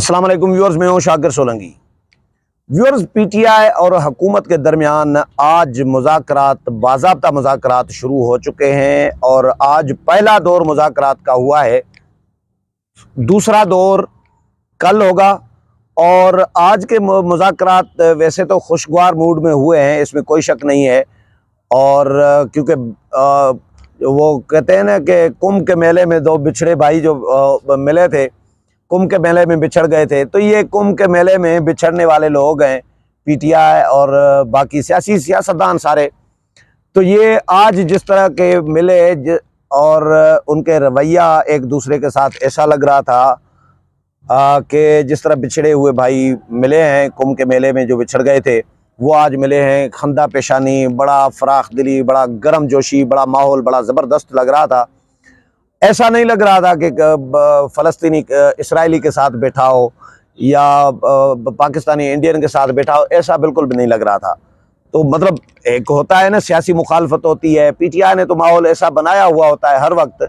अस्सलाम वालेकुम व्यूअर्स, मैं हूं शाकिर सोलंकी। व्यूअर्स, पीटीआई और हुकूमत के दरमियान आज मुज़ाकरात, बाज़ाब्ता मुज़ाकरात शुरू हो चुके हैं और आज पहला दौर मुज़ाकरात का हुआ है। दूसरा दौर कल होगा और आज के मुज़ाकरात वैसे तो खुशगवार मूड में हुए हैं, इसमें कोई शक नहीं है। और क्योंकि वो कहते हैं ना कि कुंभ के मेले में दो बिछड़े भाई जो मिले थे, कुंभ के मेले में बिछड़ गए थे, तो ये कुंभ के मेले में बिछड़ने वाले लोग हैं पीटीआई और बाकी सियासतदान सारे। तो ये आज जिस तरह के मिले और उनके रवैया एक दूसरे के साथ ऐसा लग रहा था कि जिस तरह बिछड़े हुए भाई मिले हैं कुंभ के मेले में जो बिछड़ गए थे, वो आज मिले हैं खंदा पेशानी, बड़ा फराख दिली, बड़ा गर्म जोशी, बड़ा माहौल बड़ा ज़बरदस्त लग रहा था। ऐसा नहीं लग रहा था कि फ़लस्तीनी इसराइली के साथ बैठा हो या पाकिस्तानी इंडियन के साथ बैठा हो, ऐसा बिल्कुल भी नहीं लग रहा था। तो मतलब एक होता है ना, सियासी मुखालफत होती है, पीटीआई ने तो माहौल ऐसा बनाया हुआ होता है हर वक्त।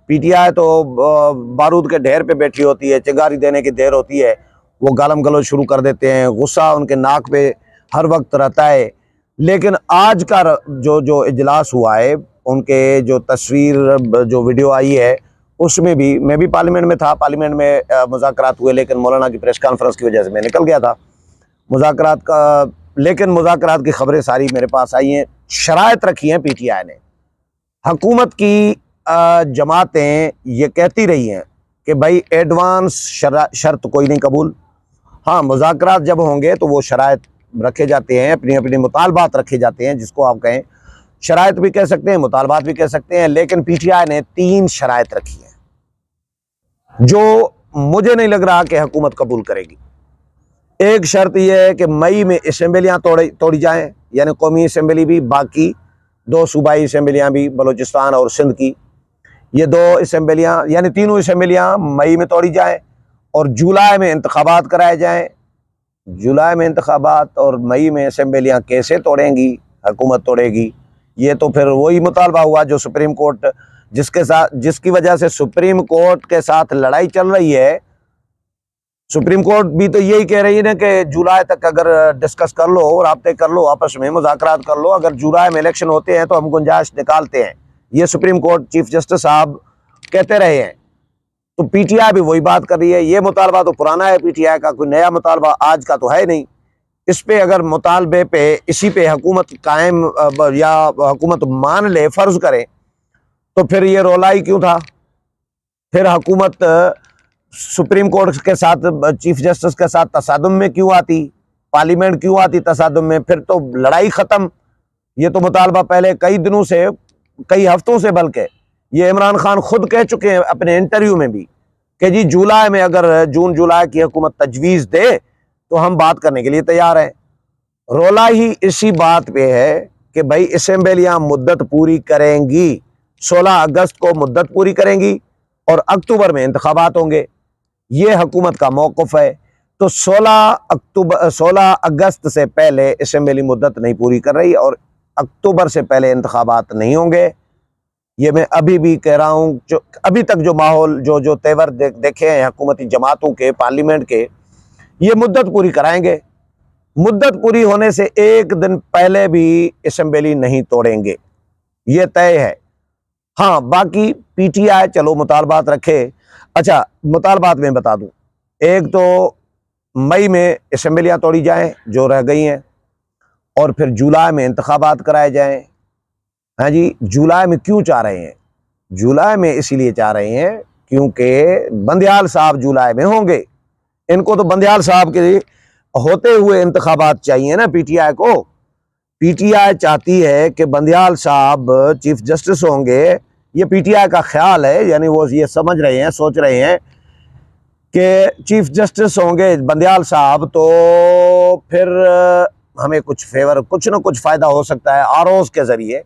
पीटीआई तो बारूद के ढेर पे बैठी होती है, चिंगारी देने की देर होती है, वो गालम गलोच शुरू कर देते हैं, गुस्सा उनके नाक पे हर वक्त रहता है। लेकिन आज का जो इजलास हुआ है, उनके जो तस्वीर जो वीडियो आई है उसमें भी, मैं भी पार्लियामेंट में था, पार्लियामेंट में मुज़ाकरात हुए, लेकिन मौलाना की प्रेस कॉन्फ्रेंस की वजह से मैं निकल गया था मुज़ाकरात का। लेकिन मुज़ाकरात की खबरें सारी मेरे पास आई हैं। शराइत रखी हैं पीटीआई ने। हुकूमत की जमातें ये कहती रही हैं कि भाई एडवांस शर्त कोई नहीं कबूल। हाँ, मुज़ाकरात जब होंगे तो वो शराइत रखे जाते हैं, अपनी अपनी मुतालबात रखे जाते हैं, जिसको आप कहें शराइत भी कह सकते हैं, मुतालबात भी कह सकते हैं। लेकिन पीटीआई ने 3 शराइत रखी हैं जो मुझे नहीं लग रहा कि हुकूमत कबूल करेगी। एक शर्त यह है कि मई में असम्बलियाँ तोड़ी जाएं, यानी कौमी असम्बली भी, बाकी 2 सूबाई असम्बलियाँ भी, बलूचिस्तान और सिंध की, ये 2 असम्बलियाँ यानी तीनों असम्बलियाँ मई में तोड़ी जाएं और जुलाई में इंतखाबात कराए जाएं। जुलाई में इंतखाबात और मई में असम्बलियाँ कैसे तोड़ेंगी हुकूमत तोड़ेगी? ये तो फिर वही मुतालबा हुआ जो सुप्रीम कोर्ट, जिसकी वजह से सुप्रीम कोर्ट के साथ लड़ाई चल रही है। सुप्रीम कोर्ट भी तो यही कह रही है ना कि जुलाई तक अगर डिस्कस कर लो, राब्ते कर लो, आपस में मुज़ाकरात कर लो, अगर जुलाई में इलेक्शन होते हैं तो हम गुंजाइश निकालते हैं। ये सुप्रीम कोर्ट चीफ जस्टिस साहब कहते रहे हैं। तो पीटीआई भी वही बात कर रही है। ये मुतालबा तो पुराना है पीटीआई का, कोई नया मुतालबा आज का तो है नहीं। इस पे अगर मुतालबे पे, इसी पे हुकूमत कायम या हुकूमत मान ले, फ़र्ज़ करे, तो फिर ये रौला ही क्यों था? फिर हुकूमत सुप्रीम कोर्ट के साथ, चीफ जस्टिस के साथ तसादुम में क्यों आती? पार्लियामेंट क्यों आती तसादुम में? फिर तो लड़ाई ख़त्म। ये तो मुतालबा पहले कई दिनों से, कई हफ्तों से, बल्कि ये इमरान खान खुद कह चुके हैं अपने इंटरव्यू में भी कि जी जुलाई में, अगर जून जुलाई की हुकूमत तजवीज़ दे तो हम बात करने के लिए तैयार हैं। रोला ही इसी बात पे है कि भाई असम्बलियाँ मुद्दत पूरी करेंगी, 16 अगस्त को मुद्दत पूरी करेंगी और अक्टूबर में इंतखाबात होंगे। ये हुकूमत का मौक़िफ़ है। तो 16 अगस्त से पहले असम्बली मुद्दत नहीं पूरी कर रही और अक्टूबर से पहले इंतखाबात नहीं होंगे। ये मैं अभी भी कह रहा हूँ। जो अभी तक जो माहौल, जो तेवर देखे हैं हुकूमती जमातों के, पार्लियामेंट के, ये मुद्दत पूरी कराएंगे। मुद्दत पूरी होने से एक दिन पहले भी असम्बली नहीं तोड़ेंगे, ये तय है। हाँ, बाकी पीटीआई चलो मुतालबात रखे। अच्छा, मुतालबात में बता दूं, एक तो मई में असम्बलियाँ तोड़ी जाएं जो रह गई हैं और फिर जुलाई में इंतखाबात कराए जाएं। हाँ जी, जुलाई में क्यों चाह रहे हैं? जुलाई में इसीलिए चाह रहे हैं क्योंकि बंदियाल साहब जुलाई में होंगे। इनको तो बंदियाल साहब के होते हुए इंतखाबात चाहिए ना पीटीआई को। पीटीआई चाहती है कि बंदियाल साहब चीफ जस्टिस होंगे। ये पीटीआई का ख्याल है, यानी वो ये समझ रहे हैं, सोच रहे हैं कि चीफ जस्टिस होंगे बंदियाल साहब, तो फिर हमें कुछ फेवर, कुछ ना कुछ फ़ायदा हो सकता है आरओज़ के ज़रिए,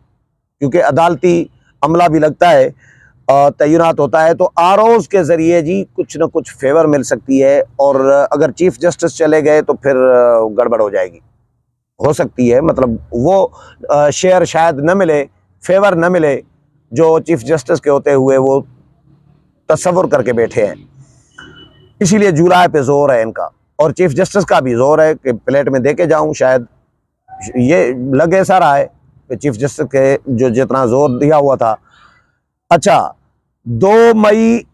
क्योंकि अदालती अमला भी लगता है, तैनात होता है, तो आरओज़ के ज़रिए जी कुछ ना कुछ फेवर मिल सकती है। और अगर चीफ जस्टिस चले गए तो फिर गड़बड़ हो जाएगी, हो सकती है। मतलब वो शेयर शायद न मिले, फेवर न मिले जो चीफ जस्टिस के होते हुए वो तसव्वुर करके बैठे हैं। इसीलिए जुलाई पे जोर है इनका, और चीफ जस्टिस का भी जोर है कि प्लेट में दे के जाऊँ। शायद ये लग ऐसा रहा है कि चीफ जस्टिस के जो जितना जोर दिया हुआ था। अच्छा, 2 मई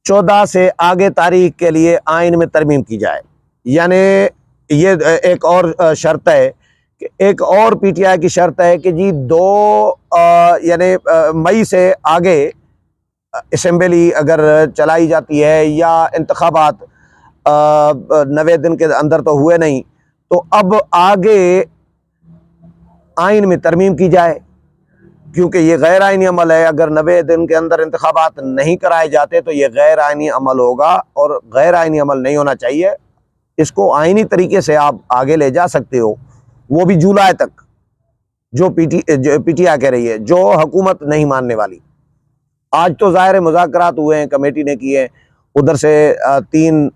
14 से आगे तारीख के लिए आइन में तरमीम की जाए, यानी ये एक और शर्त है कि एक और पीटीआई की शर्त है कि जी 2 यानी मई से आगे असेंबली अगर चलाई जाती है या इंतखाबात 90 दिन के अंदर तो हुए नहीं, तो अब आगे आइन में तरमीम की जाए, क्योंकि ये गैर आइनी अमल है। अगर 90 दिन के अंदर इंतखाबात नहीं कराए जाते तो ये गैर आइनी अमल होगा, और गैर आइनी अमल नहीं होना चाहिए। इसको आइनी तरीके से आप आगे ले जा सकते हो, वो भी जुलाई तक, जो पीटीआई कह रही है, जो हुकूमत नहीं मानने वाली। आज तो ज़ाहिर है मुज़ाकरात हुए हैं, कमेटी ने किए, उधर से 3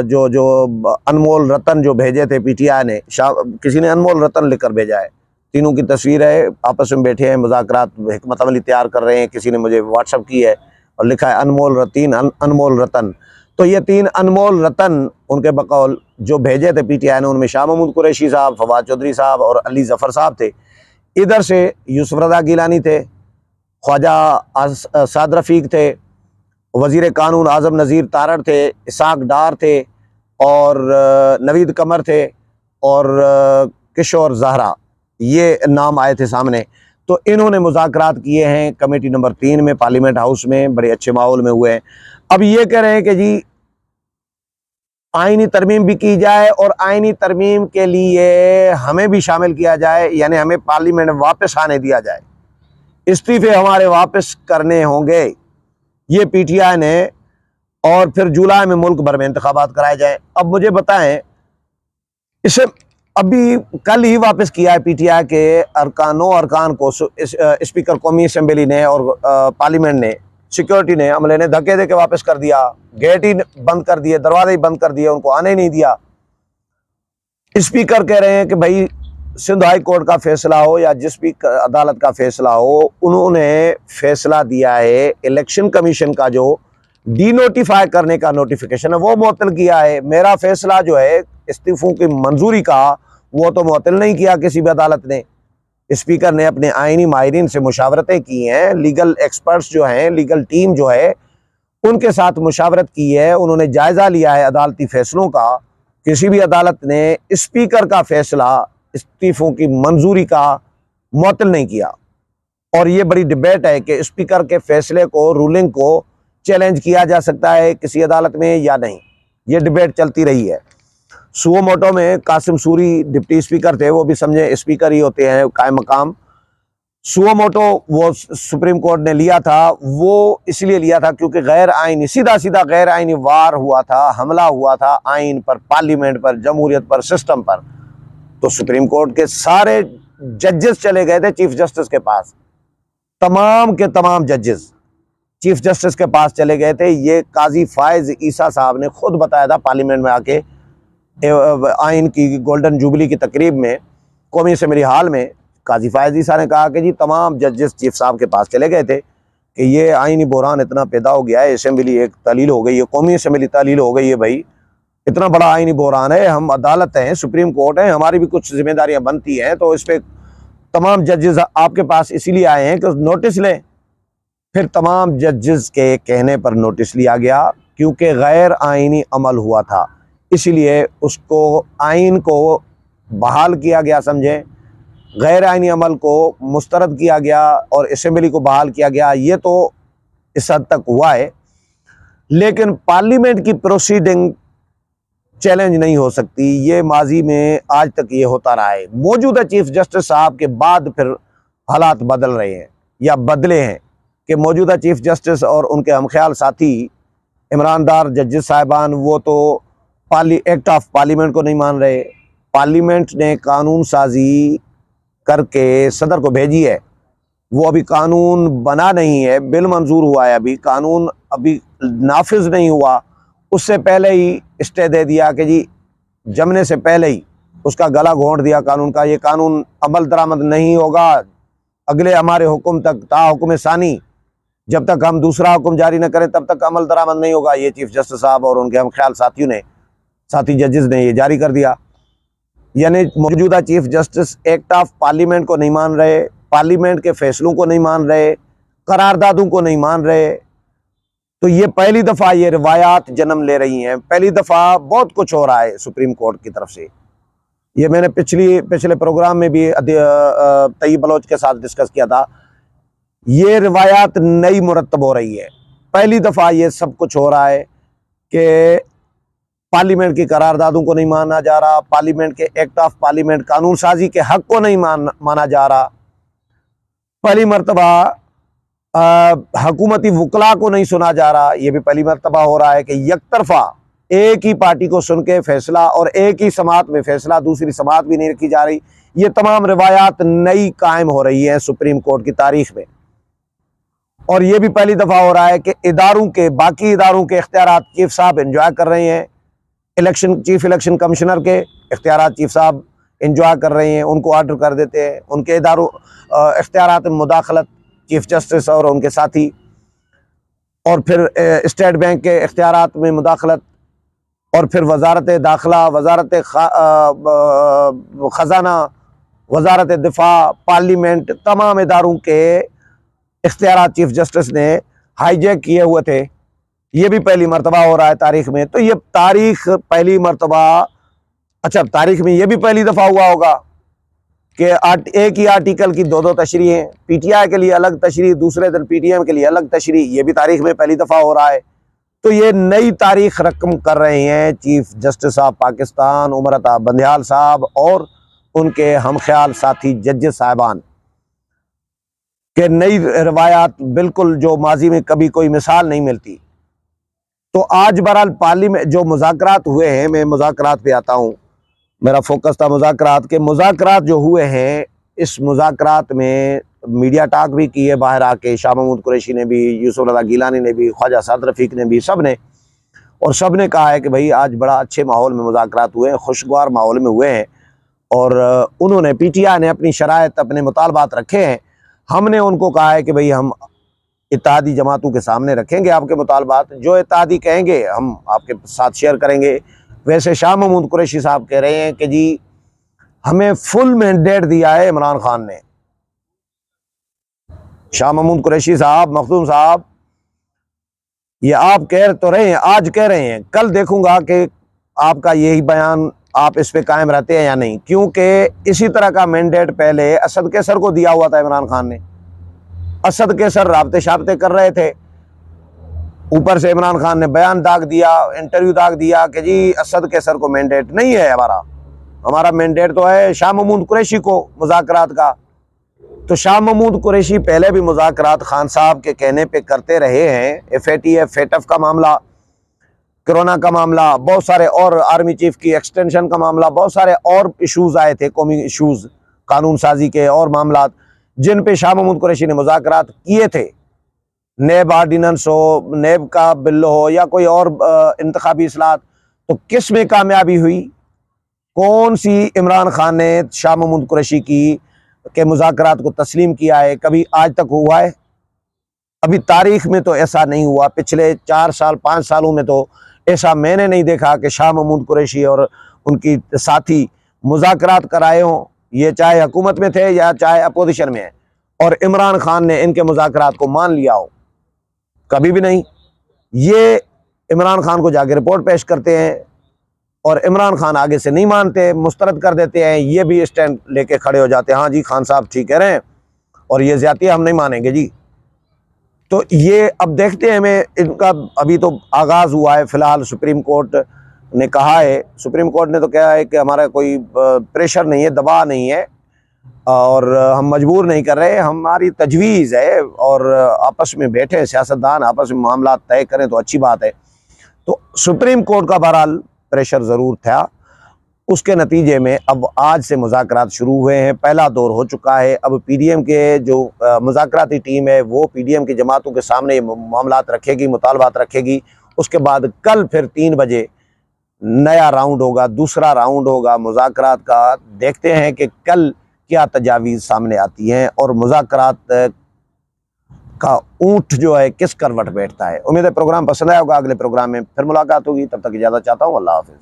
जो अनमोल रतन जो भेजे थे पीटीआई ने, किसी ने अनमोल रतन लिखकर भेजा है, तीनों की तस्वीर है, आपस में बैठे हैं, मुज़ाकरात हिकमत अमली तैयार कर रहे हैं। किसी ने मुझे व्हाट्सअप की है और लिखा है अनमोल रतन। तो ये 3 अनमोल रतन उनके बकौल जो भेजे थे पीटीआई ने, उनमें शाह महमूद कुरैशी साहब, फवाद चौधरी साहब और अली जफ़र साहब थे। इधर से यूसुफ रज़ा गिलानी थे, ख्वाजा साद रफ़ीक थे, वज़ीर कानून आज़म नज़ीर तारड़ थे, इसाक डार थे, और नवीद कमर थे, और किशोर ज़हरा, ये नाम आए थे सामने। तो इन्होंने मुज़ाकरात किए हैं कमेटी नंबर 3 में, पार्लियामेंट हाउस में, बड़े अच्छे माहौल में हुए हैं। अब ये कह रहे हैं कि जी आइनी तरमीम भी की जाए, और आइनी तरमीम के लिए हमें भी शामिल किया जाए, यानी हमें पार्लियामेंट में वापस आने दिया जाए, इस्तीफे हमारे वापस करने होंगे, ये पीटीआई ने, और फिर जुलाई में मुल्क भर में इंतखाबात कराए जाएं। अब मुझे बताएं, इसे अभी कल ही वापस किया है पीटीआई के अरकान को स्पीकर कौमी असम्बली ने और पार्लियामेंट ने, सिक्योरिटी ने, अमले ने धक्के दे के वापस कर दिया, गेट ही बंद कर दिए, दरवाजे ही बंद कर दिए, उनको आने ही नहीं दिया। स्पीकर कह रहे हैं कि भाई सिंध हाई कोर्ट का फैसला हो या जिस भी अदालत का फैसला हो, उन्होंने फैसला दिया है इलेक्शन कमीशन का जो डीनोटिफाई करने का नोटिफिकेशन है वो मुअत्तल किया है। मेरा फैसला जो है इस्तीफों की मंजूरी का, वो तो मुअत्तल नहीं किया किसी भी अदालत ने। स्पीकर ने अपने आइनी माहिरीन से मुशावरतें की हैं, लीगल एक्सपर्ट्स जो हैं, लीगल टीम जो है, उनके साथ मुशावरत की है, उन्होंने जायज़ा लिया है अदालती फैसलों का। किसी भी अदालत ने स्पीकर का फैसला इस्तीफों की मंजूरी का मुअत्तल नहीं किया। और ये बड़ी डिबेट है कि स्पीकर के फैसले को, रूलिंग को चैलेंज किया जा सकता है किसी अदालत में या नहीं, ये डिबेट चलती रही है। सुओ मोटो में कासिम सूरी डिप्टी स्पीकर थे, वो भी समझे स्पीकर ही होते हैं कायम मकाम। सुओ मोटो वो सुप्रीम कोर्ट ने लिया था, वो इसलिए लिया था क्योंकि गैर आइनी, सीधा सीधा गैर आइनी वार हुआ था, हमला हुआ था आइन पर, पार्लियामेंट पर, जमहूरियत पर, सिस्टम पर। तो सुप्रीम कोर्ट के सारे जजेस चले गए थे चीफ जस्टिस के पास, तमाम के तमाम जजेस चीफ जस्टिस के पास चले गए थे। ये काजी फायज ईसा साहब ने खुद बताया था पार्लियामेंट में आके, आइन की गोल्डन जुबली की तकरीब में कौमी असेंबली हाल में। काजी फायज ईसा ने कहा कि जी तमाम जजेस चीफ साहब के पास चले गए थे कि ये आइनी बहरान इतना पैदा हो गया है, असेंबली एक तलील हो गई है, कौमी असेंबली तलील हो गई है, भाई इतना बड़ा आइनी बहरान है, हम अदालत हैं, सुप्रीम कोर्ट है, हमारी भी कुछ जिम्मेदारियां बनती हैं, तो इस पर तमाम जजेस आपके पास इसीलिए आए हैं कि नोटिस लें। फिर तमाम जजेस के कहने पर नोटिस लिया गया, क्योंकि गैर आइनी अमल हुआ था, इसलिए उसको, आइन को बहाल किया गया, समझें, गैर आइनी अमल को मुस्तरद किया गया और असेंबली को बहाल किया गया। ये तो इस हद तक हुआ है, लेकिन पार्लियामेंट की प्रोसीडिंग चैलेंज नहीं हो सकती। ये माजी में आज तक ये होता रहा है। मौजूदा चीफ जस्टिस साहब के बाद फिर हालात बदल रहे हैं या बदले हैं कि मौजूदा चीफ जस्टिस और उनके हमख्याल साथी इमरानदार जजेस साहिबान, वो तो एक्ट ऑफ पार्लियामेंट को नहीं मान रहे। पार्लियामेंट ने कानून साजी करके सदर को भेजी है, वो अभी कानून बना नहीं है, बिल मंजूर हुआ है, अभी कानून अभी नाफिज नहीं हुआ, उससे पहले ही स्टे दे दिया कि जी जमने से पहले ही उसका गला घोंट दिया कानून का। ये कानून अमल दरामद नहीं होगा अगले हमारे हुक्म तक, ता हुक्म सानी। जब तक हम दूसरा हुक्म जारी न करें तब तक अमल दरामद नहीं होगा। ये चीफ जस्टिस साहब और उनके हम ख्याल साथी जजेस ने ये जारी कर दिया। यानी मौजूदा chief justice act of parliament को नहीं मान रहे, पार्लियामेंट के फैसलों को नहीं मान रहे, करारदादों को नहीं मान रहे। तो ये पहली दफ़ा ये रिवायात जन्म ले रही हैं। पहली दफ़ा बहुत कुछ हो रहा है सुप्रीम कोर्ट की तरफ से। ये मैंने पिछले प्रोग्राम में भी तैयब बलोच के साथ डिस्कस किया था। ये रिवायात नई मुरतब हो रही है। पहली दफ़ा ये सब कुछ हो रहा है कि पार्लियामेंट की करारदादों को नहीं माना जा रहा, पार्लियामेंट के एक्ट ऑफ पार्लियामेंट कानून साजी के हक को नहीं माना जा रहा। पहली मरतबा हुकूमती वकला को नहीं सुना जा रहा। ये भी पहली मरतबा हो रहा है कि यकतरफा एक ही पार्टी को सुन के फैसला और एक ही समात में फैसला, दूसरी समात भी नहीं रखी जा रही। ये तमाम रिवायात नई कायम हो रही है सुप्रीम कोर्ट की तारीख में। और ये भी पहली दफ़ा हो रहा है कि बाकी इदारों के इख्तियारात चीफ साहब एंजॉय कर रहे हैं। चीफ इलेक्शन कमिश्नर के इख्तियारात चीफ साहब एंजॉय कर रहे हैं, उनको ऑर्डर कर देते हैं। उनके इदारों इख्तियारात में मुदाखलत चीफ जस्टिस और उनके साथी, और फिर स्टेट बैंक के इख्तियारात में मुदाखलत, और फिर वजारत दाखिला, वजारत ख़जाना, वजारत दिफा, पार्लियामेंट, तमाम इदारों के इख्तियारात चीफ जस्टिस ने हाईजैक किए हुए थे। ये भी पहली मरतबा हो रहा है तारीख में। तो ये तारीख पहली मरतबा, अच्छा तारीख में ये भी पहली दफ़ा हुआ होगा कि एक ही आर्टिकल की दो तशरीहें, पीटीआई के लिए अलग तशरीह, दूसरे दिन पीटीएम के लिए अलग तशरीह, ये भी तारीख में पहली दफ़ा हो रहा है। तो ये नई तारीख रकम कर रहे हैं chief justice of Pakistan Umar Ata Bandial साहब और उनके हम ख्याल साथी जज साहिबान के नई रवायात, बिल्कुल जो माजी में कभी कोई मिसाल नहीं मिलती। तो आज बहरहाल पार्लियामेंट जो मुज़ाकरात हुए हैं, मैं मुज़ाकरात पे आता हूँ, मेरा फोकस था मुज़ाकरात के। मुज़ाकरात जो हुए हैं, इस मुज़ाकरात में मीडिया टाक भी की है बाहर आके, शाह महमूद कुरैशी ने भी, यूसुफ रज़ा गिलानी ने भी, ख्वाजा साद रफ़ीक ने भी, सब ने कहा है कि भाई आज बड़ा अच्छे माहौल में मुज़ाकरात हुए हैं, खुशगवार माहौल में हुए हैं। और उन्होंने पीटीआई ने अपनी शराइत, अपने मुतालबात रखे हैं। हमने उनको कहा है कि भाई हम इत्तेहादी जमातों के सामने रखेंगे आपके मुतालबात, जो इत्तेहादी कहेंगे हम आपके साथ शेयर करेंगे। वैसे शाह महमूद कुरैशी साहब कह रहे हैं कि जी हमें फुल मैंडेट दिया है इमरान खान ने। शाह महमूद कुरैशी साहब, मखदूम साहब, ये आप कह तो रहे हैं, आज कह रहे हैं, कल देखूंगा कि आपका यही बयान आप इस पे कायम रहते हैं या नहीं। क्योंकि इसी तरह का मैंडेट पहले असद कैसर को दिया हुआ था इमरान खान ने। असद कैसर राब्ते शाब्ते कर रहे थे, ऊपर से इमरान खान ने बयान दाग दिया, इंटरव्यू दाग दिया कि जी असद कैसर को मैंडेट नहीं है, हमारा मैंडेट तो है शाह महमूद कुरैशी को मुज़ाकरात का। तो शाह महमूद कुरैशी पहले भी मुज़ाकरात खान साहब के कहने पे करते रहे हैं। FATF FATF का मामला, कोरोना का मामला, बहुत सारे और, आर्मी चीफ की एक्सटेंशन का मामला, बहुत सारे और इशूज़ आए थे, कौमी इशूज़, कानून साजी के और मामला, जिन पे शाह महमूद कुरैशी ने मुज़ाकरात किए थे। नेब आर्डिनेंस हो, नेब का बिल हो, या कोई और इंतखाबी इस्लाहत। तो किस में कामयाबी हुई? कौन सी इमरान खान ने शाह महमूद कुरैशी की के मुज़ाकरात को तस्लीम किया है? कभी आज तक हुआ है? अभी तारीख में तो ऐसा नहीं हुआ। पिछले 4 साल 5 सालों में तो ऐसा मैंने नहीं देखा कि शाह महमूद कुरैशी और उनकी साथी मुज़ाकरात कराए हों, ये चाहे हुकूमत में थे या चाहे अपोजिशन में है, और इमरान खान ने इनके मुज़ाकरात को मान लिया हो। कभी भी नहीं। ये इमरान खान को जाके रिपोर्ट पेश करते हैं और इमरान खान आगे से नहीं मानते, मुस्तरद कर देते हैं। ये भी स्टैंड लेके खड़े हो जाते हैं, हाँ जी खान साहब ठीक कह रहे हैं और ये ज़्यादती हम नहीं मानेंगे जी। तो ये अब देखते हैं, मैं इनका अभी तो आगाज़ हुआ है। फ़िलहाल सुप्रीम कोर्ट ने कहा है, सुप्रीम कोर्ट ने तो कहा है कि हमारा कोई प्रेशर नहीं है, दबाव नहीं है और हम मजबूर नहीं कर रहे, हमारी तजवीज़ है, और आपस में बैठे सियासतदान आपस में मामला तय करें तो अच्छी बात है। तो सुप्रीम कोर्ट का बहरहाल प्रेशर ज़रूर था। उसके नतीजे में अब आज से मुज़ाकरात शुरू हुए हैं, पहला दौर हो चुका है। अब PDM के जो मुज़ाकराती टीम है वो PDM की जमातों के सामने मामलात रखेगी, मुतालबात रखेगी। उसके बाद कल फिर 3 बजे नया राउंड होगा, दूसरा राउंड होगा मुज़ाकरात का। देखते हैं कि कल क्या तजावीज़ सामने आती हैं और मुज़ाकरात का ऊंट जो है किस करवट बैठता है। उम्मीद है प्रोग्राम पसंद आया होगा। अगले प्रोग्राम में फिर मुलाकात होगी, तब तक इजाज़त चाहता हूँ। अल्लाह हाफिज़।